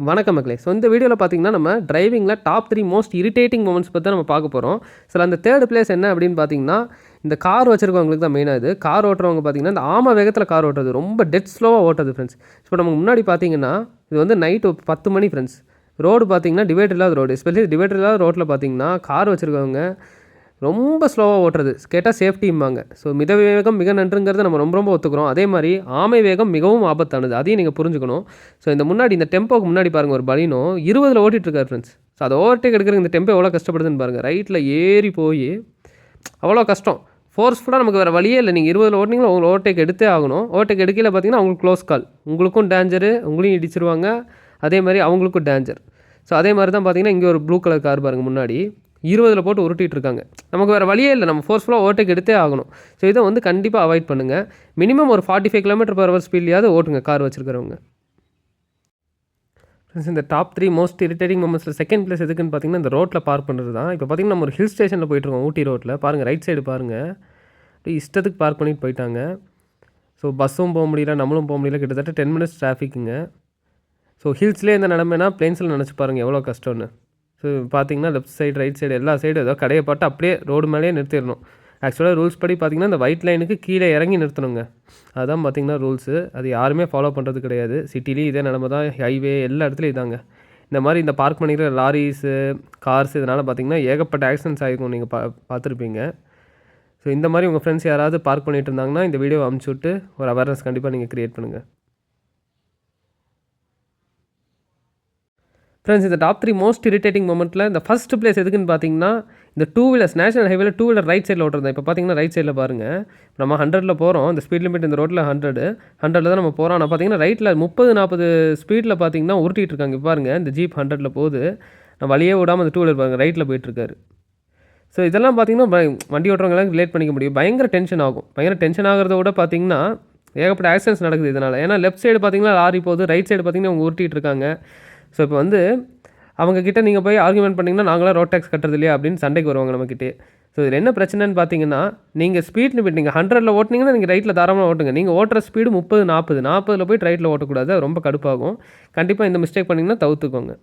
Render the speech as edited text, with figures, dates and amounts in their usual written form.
வணக்கம் மக்களே. ஸோ இந்த வீடியோவில் பார்த்தீங்கன்னா நம்ம டிரைவிங்கில் டாப் 3 மோஸ்ட் இரிட்டேட்டிங் மொமெண்ட்ஸ் பற்றி நம்ம பார்க்க போகிறோம். ஸோ அந்த தேர்ட் பிளேஸ் என்ன அப்படின்னு பார்த்தீங்கன்னா, இந்த கார் வச்சிருக்கவங்களுக்கு தான் மெயினாக இது. கார் ஓட்டுறவங்க பார்த்தீங்கன்னா இந்த ஆம வேகத்தில் கார் ஓட்டுறது ரொம்ப டெட் ஸ்லோவாக ஓட்டுறது ஃப்ரெண்ட்ஸ். இப்போ நமக்கு முன்னாடி பார்த்தீங்கன்னா இது வந்து நைட்டு 10 மணி ஃப்ரெண்ட்ஸ். ரோடு பார்த்தீங்கன்னா டிவைடர் இல்லாத ரோடு, எஸ்பெஷலி டிவைடர் இல்லாத ரோட்டில் பார்த்தீங்கன்னா கார் வச்சுருக்கவங்க ரொம்ப ஸ்லோவாக ஓட்டுறது கேட்டால் சேஃப்டிம்பாங்க. ஸோ மித வேகம் மிக நன்றுங்கிறத நம்ம ரொம்ப ஒத்துக்கிறோம். அதே மாதிரி ஆமை வேகம் மிகவும் ஆபத்தானது, அதையும் நீங்கள் புரிஞ்சுக்கணும். ஸோ இந்த முன்னாடி இந்த டெம்போக்கு முன்னாடி பாருங்கள், ஒரு பலினோ 20 ஓட்டிகிட்ருக்கார் ஃப்ரெண்ட்ஸ். ஸோ அதை ஓவர்டேக் எடுக்கிற இந்த டெம்போ எவ்வளோ கஷ்டப்படுதுன்னு பாருங்கள். ரைட்டில் ஏறி போய் அவ்வளோ கஷ்டம். ஃபோர்ஸ்ஃபுல்லாக நமக்கு வேறு வழியே இல்லை. நீங்கள் 20 ஓட்டினீங்களா உங்களுக்கு ஓவர்டேக் எடுத்தே ஆகணும். ஓவர்டேக் எடுக்கல பார்த்தீங்கன்னா அவங்களுக்கு க்ளோஸ் கால், உங்களுக்கும் டேஞ்சரு, உங்களையும் இடிச்சிருவாங்க, அதே மாதிரி அவங்களுக்கும் டேஞ்சர். ஸோ அதே மாதிரி தான் பார்த்தீங்கன்னா இங்கே ஒரு ப்ளூ கலர் கார் பாருங்கள், முன்னாடி 20 போட்டு உருட்டிகிட்டு இருக்காங்க. நமக்கு வேறு வழியே இல்லை, நம்ம ஃபோர்ஸ்ஃபுல்லாக ஓவர்டேக் எடுத்தே ஆகணும். ஸோ இதை வந்து கண்டிப்பாக அவாய்ட் பண்ணுங்கள். மினிமம் ஒரு 45 km/h ஸ்பீட்லையாவது ஓட்டுங்க கார் வச்சுருக்கிறவங்க. ஃப்ரெண்ட்ஸ், இந்த டாப் 3 மோஸ்ட் இரிட்டேட்டிங் மொமெண்ட்ஸில் செகண்ட் பிளேஸ் எதுக்குன்னு பார்த்தீங்கன்னா இந்த ரோட்டில் பார்க் பண்ணுறது தான். இப்போ பார்த்தீங்கன்னா நம்ம ஒரு ஹில் ஸ்டேஷனில் போயிட்டுருக்கோம், ஊட்டி ரோட்டில் பாருங்கள். ரைட் சைடு பாருங்கள், அப்படியே இஷ்டத்துக்கு பார்க் பண்ணிட்டு போயிட்டாங்க. ஸோ பஸ்ஸும் போக முடியல, நம்மளும் போக முடியல. கிட்டத்தட்ட 10 minutes டிராஃபிக்குங்க. ஸோ ஹில்ஸ்லேயே இந்த நிலமைனா பிளேன்ஸில் நினச்சி பாருங்கள் எவ்வளோ கஷ்டம்னு. ஸோ பார்த்தீங்கன்னா லெஃப்ட் சைடு ரைட் சைடு எல்லா சைடும் ஏதோ கடையை பாட்டு அப்படியே ரோடு மேலேயே நிறுத்திடணும். ஆக்சுவலாக ரூல்ஸ் படி பார்த்திங்கன்னா இந்த ஒயிட் லைனுக்கு கீழே இறங்கி நிறுத்தணுங்க. அதுதான் பார்த்திங்கன்னா ரூல்ஸு. அது யாருமே ஃபாலோ பண்ணுறது கிடையாது. சிட்டிலேயும் இதே நிலமை தான், ஹைவே எல்லா இடத்துலையும் இதாங்க. இந்த மாதிரி இந்த பார்க் பண்ணிக்கிற லாரிஸு, கார்ஸ் இதனால் பார்த்திங்கன்னா ஏகப்பட்ட ஆக்சிடென்ட்ஸ் ஆகிருக்கும், நீங்கள் பார்த்துருப்பீங்க. ஸோ இந்த மாதிரி உங்கள் ஃப்ரெண்ட்ஸ் யாராவது பார்க் பண்ணிகிட்டு இருந்தாங்கன்னா இந்த வீடியோ அமுச்சு விட்டு ஒரு அவேர்னஸ் கண்டிப்பாக நீங்கள் க்ரியேட் பண்ணுங்கள். ஃப்ரெண்ட்ஸ், இந்த டாப் 3 மோஸ்ட் இரிட்டேட்டிங் மொமெண்ட்டில் இந்த ஃபஸ்ட் பிளேஸ் எதுக்குன்னு பார்த்தீங்கன்னா இந்த டூ வீலர்ஸ் நேஷனல் ஹைவேல டூ வீலர் ரைட் சைடில் ஓட்டுறது. இப்போ பார்த்தீங்கன்னா ரைட் சைடில் பாருங்கள், நம்ம 100ல் போகிறோம். இந்த ஸ்பீட் லிமிட் இந்த ரோட்டில் 100 தான் நம்ம போகிறோம். ஆனால் பார்த்தீங்கன்னா ரைட்டில் 30-40 ஸ்பீடில் பார்த்தீங்கன்னா உருட்டிகிட்டு இருக்காங்க. இப்போ பாருங்கள், இந்த ஜீப் 100ல் போகுது, நான் வழியே விடாமல் அந்த டூ வீலர் பாருங்கள் ரைட்டில் போயிட்டுருக்காரு. ஸோ இதெல்லாம் பார்த்தீங்கன்னா வண்டி ஓட்டுறவங்களாம் ரிலேட் பண்ணிக்க முடியும். பயங்கர டென்ஷன் ஆகும். பயங்கர டென்ஷன் ஆகிறத விட பார்த்தீங்கன்னா ஏகப்பட்ட ஆக்சிடென்ட்ஸ் நடக்குது இதனால். ஏன்னா லெஃப்ட் சைடு பார்த்தீங்கன்னா லாரி போகுது, ரைட் சைடு பார்த்தீங்கன்னா அவங்க உருட்டிகிட்டு இருக்காங்க. ஸோ இப்போ வந்து அவங்கக்கிட்ட நீங்கள் போய் ஆர்குமெண்ட் பண்ணிங்கன்னா நாங்களாம் ரோட் டேக்ஸ் கட்டுறது இல்லையா அப்படின்னு சண்டைக்கு வருவாங்க நம்மக்கிட்டே. ஸோ இதில் என்ன பிரச்சனைன்னு பார்த்தீங்கன்னா, நீங்கள் ஸ்பீட் லிமிட் நீங்கள் 100ல் ஓட்டினீங்கன்னா நீங்கள் ரைட்டில் தாராளமாக ஓட்டுங்க. நீங்கள் ஓட்டுற ஸ்பீடு 30-40 போய் ரைட்டில் ஓட்டக்கூடாது, ரொம்ப கடுப்பாகும். கண்டிப்பாக இந்த மிஸ்டேக் பண்ணிங்கன்னா தவிர்த்துக்கோங்க.